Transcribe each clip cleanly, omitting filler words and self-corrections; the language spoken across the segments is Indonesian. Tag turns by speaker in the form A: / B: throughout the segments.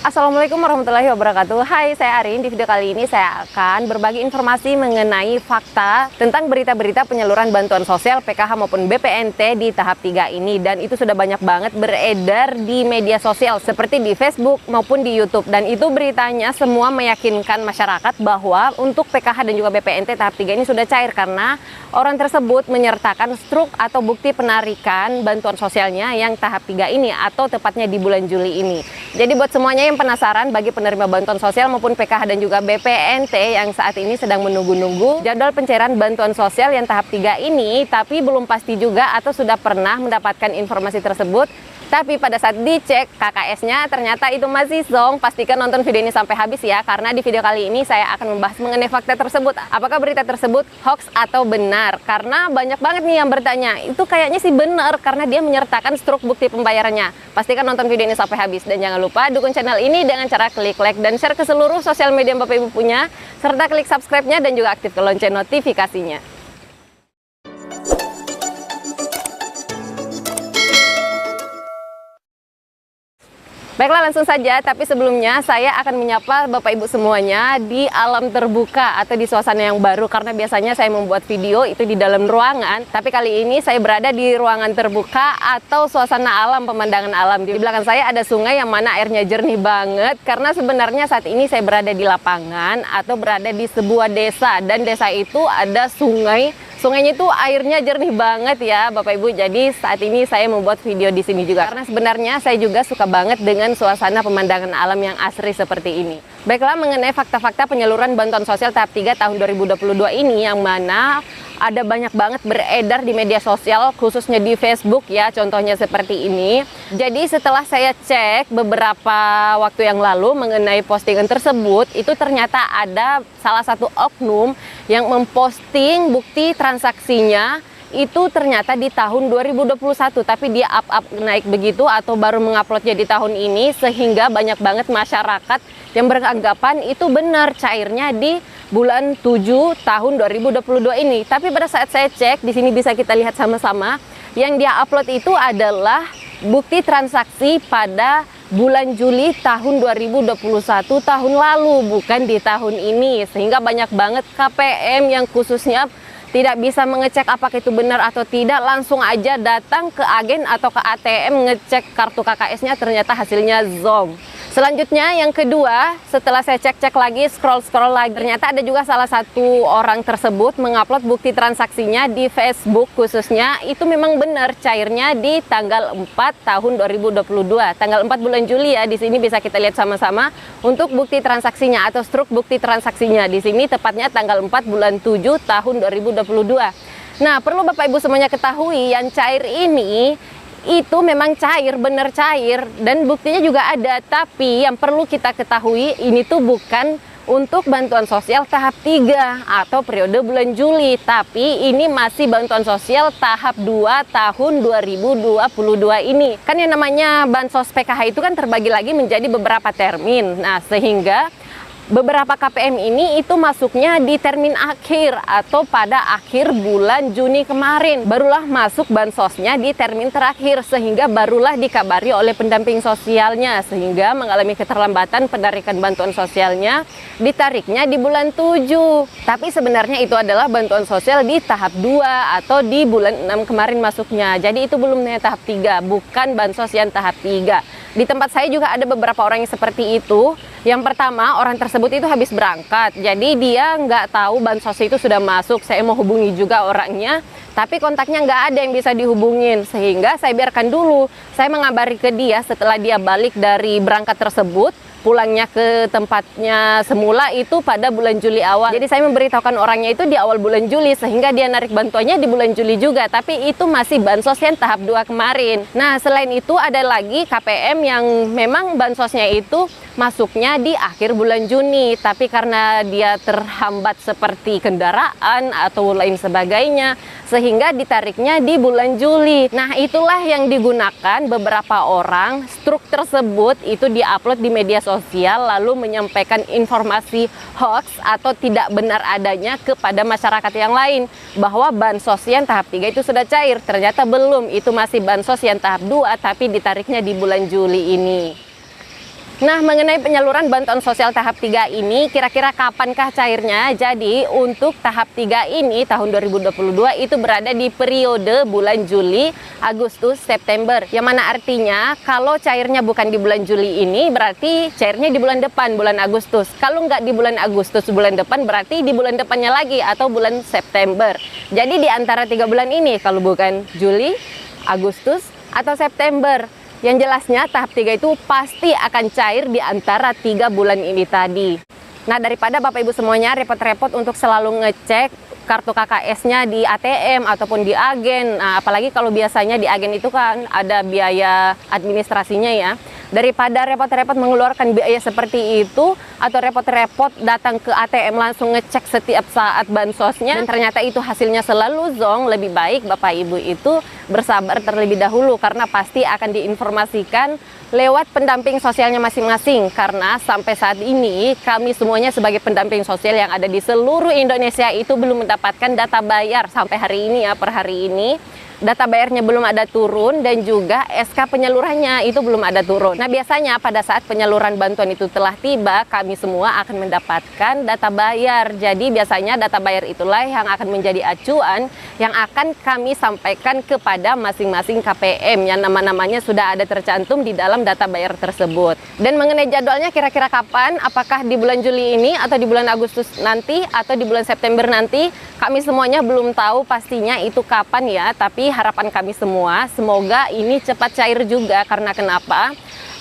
A: Assalamualaikum warahmatullahi wabarakatuh. Hai, saya Arin. Di video kali ini saya akan berbagi informasi mengenai fakta tentang berita-berita penyaluran bantuan sosial PKH maupun BPNT di tahap 3 ini. Dan itu sudah banyak banget beredar di media sosial seperti di Facebook maupun di YouTube. Dan itu beritanya semua meyakinkan masyarakat bahwa untuk PKH dan juga BPNT tahap 3 ini sudah cair karena orang tersebut menyertakan struk atau bukti penarikan bantuan sosialnya yang tahap 3 ini atau tepatnya di bulan Juli ini. Jadi buat semuanya yang penasaran, bagi penerima bantuan sosial maupun PKH dan juga BPNT yang saat ini sedang menunggu-nunggu jadwal pencairan bantuan sosial yang tahap 3 ini, tapi belum pasti juga atau sudah pernah mendapatkan informasi tersebut, tapi pada saat dicek KKS-nya ternyata itu masih zonk. Pastikan nonton video ini sampai habis ya, karena di video kali ini saya akan membahas mengenai fakta tersebut. Apakah berita tersebut hoax atau benar? Karena banyak banget nih yang bertanya, itu kayaknya sih benar karena dia menyertakan struk bukti pembayarannya. Pastikan nonton video ini sampai habis, dan jangan lupa dukung channel ini dengan cara klik like dan share ke seluruh sosial media yang Bapak Ibu punya, serta klik subscribe-nya dan juga aktifkan lonceng notifikasinya. Baiklah, langsung saja, tapi sebelumnya saya akan menyapa Bapak Ibu semuanya di alam terbuka atau di suasana yang baru, karena biasanya saya membuat video itu di dalam ruangan, tapi kali ini saya berada di ruangan terbuka atau suasana alam, pemandangan alam. Di belakang saya ada sungai yang mana airnya jernih banget, karena sebenarnya saat ini saya berada di lapangan atau berada di sebuah desa, dan desa itu ada sungai. Sungainya itu airnya jernih banget ya Bapak Ibu. Jadi saat ini saya membuat video di sini juga karena sebenarnya saya juga suka banget dengan suasana pemandangan alam yang asri seperti ini. Baiklah, mengenai fakta-fakta penyaluran bantuan sosial tahap 3 tahun 2022 ini, yang mana ada banyak banget beredar di media sosial, khususnya di Facebook ya, contohnya seperti ini. Jadi setelah saya cek beberapa waktu yang lalu mengenai postingan tersebut, itu ternyata ada salah satu oknum yang memposting bukti transaksinya itu ternyata di tahun 2021, tapi dia up naik begitu atau baru menguploadnya di tahun ini, sehingga banyak banget masyarakat yang beranggapan itu benar cairnya di bulan 7 tahun 2022 ini. Tapi pada saat saya cek, di sini bisa kita lihat sama-sama, yang dia upload itu adalah bukti transaksi pada bulan Juli tahun 2021 tahun lalu, bukan di tahun ini. Sehingga banyak banget KPM yang khususnya tidak bisa mengecek apakah itu benar atau tidak, langsung aja datang ke agen atau ke ATM ngecek kartu KKS-nya, ternyata hasilnya zonk. Selanjutnya yang kedua, setelah saya cek-cek lagi, scroll lagi, ternyata ada juga salah satu orang tersebut mengupload bukti transaksinya di Facebook khususnya, itu memang benar cairnya di tanggal 4 tahun 2022, tanggal 4 bulan Juli ya. Di sini bisa kita lihat sama-sama untuk bukti transaksinya atau struk bukti transaksinya. Di sini tepatnya tanggal 4 bulan 7 tahun 2022. Nah, perlu Bapak Ibu semuanya ketahui, yang cair ini itu memang cair, benar cair, dan buktinya juga ada. Tapi yang perlu kita ketahui, ini tuh bukan untuk bantuan sosial tahap 3 atau periode bulan Juli, tapi ini masih bantuan sosial tahap 2 tahun 2022 ini. Kan yang namanya bansos PKH itu kan terbagi lagi menjadi beberapa termin. Nah, sehingga beberapa KPM ini itu masuknya di termin akhir atau pada akhir bulan Juni kemarin. Barulah masuk bansosnya di termin terakhir, sehingga barulah dikabari oleh pendamping sosialnya, sehingga mengalami keterlambatan penarikan bantuan sosialnya, ditariknya di bulan 7. Tapi sebenarnya itu adalah bantuan sosial di tahap 2 atau di bulan 6 kemarin masuknya. Jadi itu belum tahap 3, bukan bansos yang tahap 3. Di tempat saya juga ada beberapa orang yang seperti itu. Yang pertama, orang tersebut itu habis berangkat, jadi dia nggak tahu bansos itu sudah masuk. Saya mau hubungi juga orangnya, tapi kontaknya nggak ada yang bisa dihubungin, sehingga saya biarkan dulu. Saya mengabari ke dia setelah dia balik dari berangkat tersebut, pulangnya ke tempatnya semula itu pada bulan Juli awal. Jadi saya memberitahukan orangnya itu di awal bulan Juli, sehingga dia narik bantuannya di bulan Juli juga, tapi itu masih bansos yang tahap 2 kemarin. Nah, selain itu ada lagi KPM yang memang bansosnya itu masuknya di akhir bulan Juni, tapi karena dia terhambat seperti kendaraan atau lain sebagainya, sehingga ditariknya di bulan Juli. Nah, itulah yang digunakan beberapa orang. Struk tersebut itu diupload di media sosial, lalu menyampaikan informasi hoax atau tidak benar adanya kepada masyarakat yang lain, bahwa bansos yang tahap 3 itu sudah cair. Ternyata belum, itu masih bansos yang tahap 2, tapi ditariknya di bulan Juli ini. Nah, mengenai penyaluran bantuan sosial tahap 3 ini, kira-kira kapankah cairnya? Jadi, untuk tahap 3 ini, tahun 2022 itu berada di periode bulan Juli, Agustus, September. Yang mana artinya, kalau cairnya bukan di bulan Juli ini, berarti cairnya di bulan depan, bulan Agustus. Kalau nggak di bulan Agustus bulan depan, berarti di bulan depannya lagi, atau bulan September. Jadi, di antara 3 bulan ini, kalau bukan Juli, Agustus, atau September. Yang jelasnya tahap 3 itu pasti akan cair di antara 3 bulan ini tadi. Nah, daripada Bapak Ibu semuanya repot-repot untuk selalu ngecek kartu KKS-nya di ATM ataupun di agen. Nah, apalagi kalau biasanya di agen itu kan ada biaya administrasinya ya. Daripada repot-repot mengeluarkan biaya seperti itu atau repot-repot datang ke ATM langsung ngecek setiap saat bansosnya dan ternyata itu hasilnya selalu zonk, lebih baik Bapak Ibu itu bersabar terlebih dahulu karena pasti akan diinformasikan lewat pendamping sosialnya masing-masing. Karena sampai saat ini kami semuanya sebagai pendamping sosial yang ada di seluruh Indonesia itu belum mendapatkan data bayar sampai hari ini ya, per hari ini. Data bayarnya belum ada turun dan juga SK penyalurannya itu belum ada turun. Nah, biasanya pada saat penyaluran bantuan itu telah tiba, kami semua akan mendapatkan data bayar. Jadi biasanya data bayar itulah yang akan menjadi acuan yang akan kami sampaikan kepada masing-masing KPM yang nama-namanya sudah ada tercantum di dalam data bayar tersebut. Dan mengenai jadwalnya kira-kira kapan, apakah di bulan Juli ini atau di bulan Agustus nanti atau di bulan September nanti, kami semuanya belum tahu pastinya itu kapan ya, tapi harapan kami semua semoga ini cepat cair juga. Karena kenapa?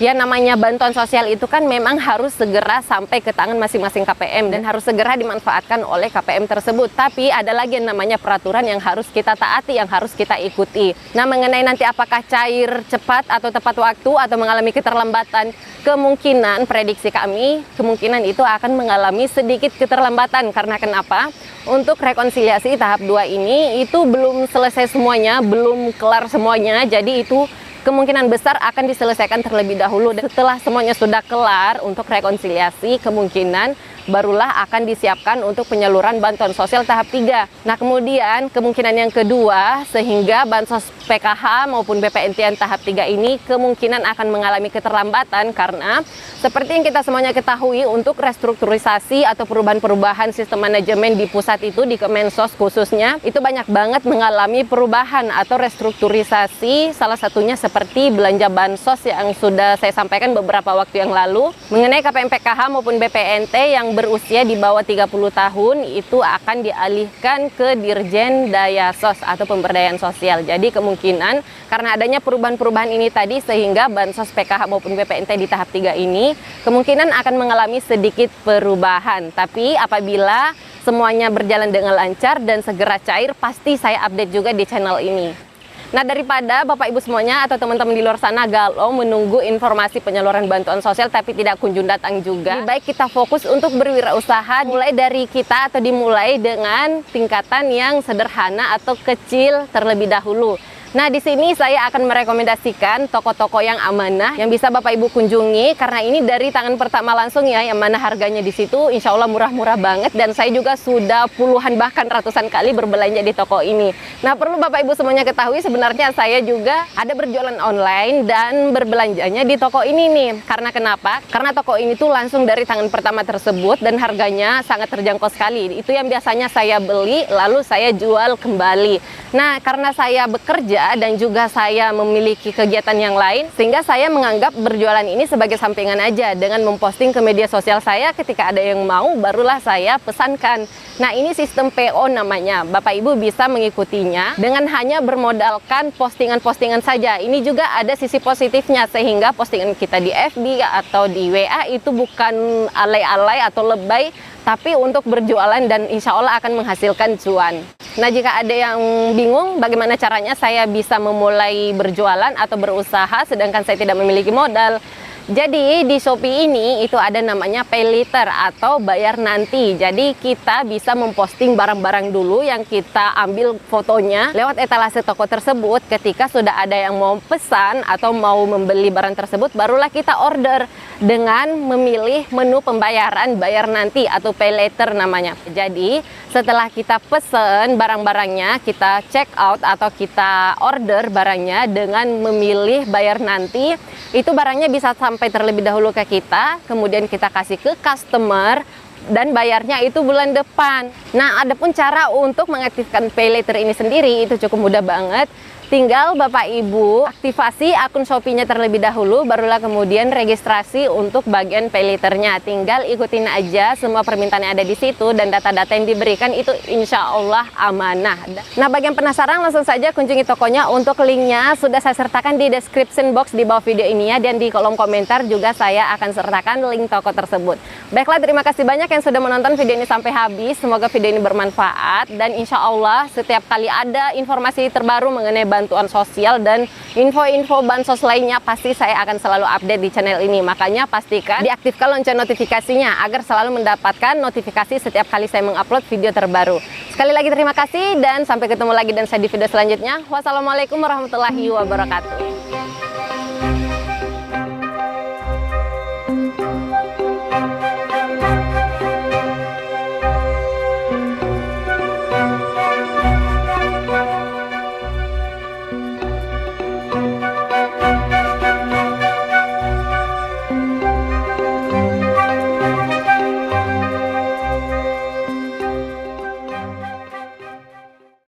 A: Ya, namanya bantuan sosial itu kan memang harus segera sampai ke tangan masing-masing KPM dan harus segera dimanfaatkan oleh KPM tersebut. Tapi ada lagi yang namanya peraturan yang harus kita taati, yang harus kita ikuti. Nah, mengenai nanti apakah cair cepat atau tepat waktu atau mengalami keterlambatan, kemungkinan prediksi kami, kemungkinan itu akan mengalami sedikit keterlambatan. Karena kenapa? Untuk rekonsiliasi tahap 2 ini itu belum selesai semuanya, belum kelar semuanya. Jadi itu kemungkinan besar akan diselesaikan terlebih dahulu. Dan setelah semuanya sudah kelar untuk rekonsiliasi, kemungkinan barulah akan disiapkan untuk penyaluran bantuan sosial tahap 3. Nah, kemudian kemungkinan yang kedua, sehingga bansos PKH maupun BPNT tahap 3 ini kemungkinan akan mengalami keterlambatan karena seperti yang kita semuanya ketahui, untuk restrukturisasi atau perubahan-perubahan sistem manajemen di pusat itu, di Kemensos khususnya, itu banyak banget mengalami perubahan atau restrukturisasi. Salah satunya seperti belanja bansos yang sudah saya sampaikan beberapa waktu yang lalu. Mengenai KPM PKH maupun BPNT yang berusia di bawah 30 tahun itu akan dialihkan ke Dirjen Daya Sos atau Pemberdayaan Sosial. Jadi kemungkinan karena adanya perubahan-perubahan ini tadi, sehingga bansos PKH maupun BPNT di tahap 3 ini kemungkinan akan mengalami sedikit perubahan. Tapi apabila semuanya berjalan dengan lancar dan segera cair, pasti saya update juga di channel ini. Nah, daripada Bapak Ibu semuanya atau teman-teman di luar sana galau menunggu informasi penyaluran bantuan sosial tapi tidak kunjung datang juga, lebih baik kita fokus untuk berwirausaha, mulai dari kita atau dimulai dengan tingkatan yang sederhana atau kecil terlebih dahulu. Nah, di sini saya akan merekomendasikan toko-toko yang amanah yang bisa Bapak Ibu kunjungi, karena ini dari tangan pertama langsung ya, yang mana harganya di situ insya Allah murah-murah banget, dan saya juga sudah puluhan bahkan ratusan kali berbelanja di toko ini. Nah, perlu Bapak Ibu semuanya ketahui, sebenarnya saya juga ada berjualan online dan berbelanjanya di toko ini nih. Karena kenapa? Karena toko ini tuh langsung dari tangan pertama tersebut dan harganya sangat terjangkau sekali. Itu yang biasanya saya beli lalu saya jual kembali. Nah, karena saya bekerja dan juga saya memiliki kegiatan yang lain, sehingga saya menganggap berjualan ini sebagai sampingan aja dengan memposting ke media sosial saya. Ketika ada yang mau, barulah saya pesankan. Nah, ini sistem PO namanya. Bapak Ibu bisa mengikutinya dengan hanya bermodalkan postingan-postingan saja. Ini juga ada sisi positifnya, sehingga postingan kita di FB atau di WA itu bukan alay-alay atau lebay, tapi untuk berjualan dan insya Allah akan menghasilkan cuan. Nah, jika ada yang bingung bagaimana caranya saya bisa memulai berjualan atau berusaha sedangkan saya tidak memiliki modal, jadi di Shopee ini itu ada namanya pay later atau bayar nanti. Jadi kita bisa memposting barang-barang dulu yang kita ambil fotonya lewat etalase toko tersebut. Ketika sudah ada yang mau pesan atau mau membeli barang tersebut, barulah kita order dengan memilih menu pembayaran bayar nanti atau pay later namanya. Jadi setelah kita pesen barang-barangnya, kita check out atau kita order barangnya dengan memilih bayar nanti, itu barangnya bisa sampai sampai terlebih dahulu ke kita, kemudian kita kasih ke customer, dan bayarnya itu bulan depan. Nah, adapun cara untuk mengaktifkan pay later ini sendiri itu cukup mudah banget. Tinggal Bapak Ibu aktivasi akun Shopee-nya terlebih dahulu, barulah kemudian registrasi untuk bagian pay later-nya. Tinggal ikutin aja semua permintaan yang ada di situ, dan data-data yang diberikan itu insya Allah amanah. Nah, bagi yang penasaran langsung saja kunjungi tokonya. Untuk linknya sudah saya sertakan di description box di bawah video ini ya, dan di kolom komentar juga saya akan sertakan link toko tersebut. Baiklah, terima kasih banyak yang sudah menonton video ini sampai habis. Semoga video ini bermanfaat, dan insya Allah setiap kali ada informasi terbaru mengenai bantuan sosial dan info-info bansos lainnya, pasti saya akan selalu update di channel ini. Makanya pastikan diaktifkan lonceng notifikasinya agar selalu mendapatkan notifikasi setiap kali saya mengupload video terbaru. Sekali lagi terima kasih, dan sampai ketemu lagi dan saya di video selanjutnya. Wassalamualaikum warahmatullahi wabarakatuh.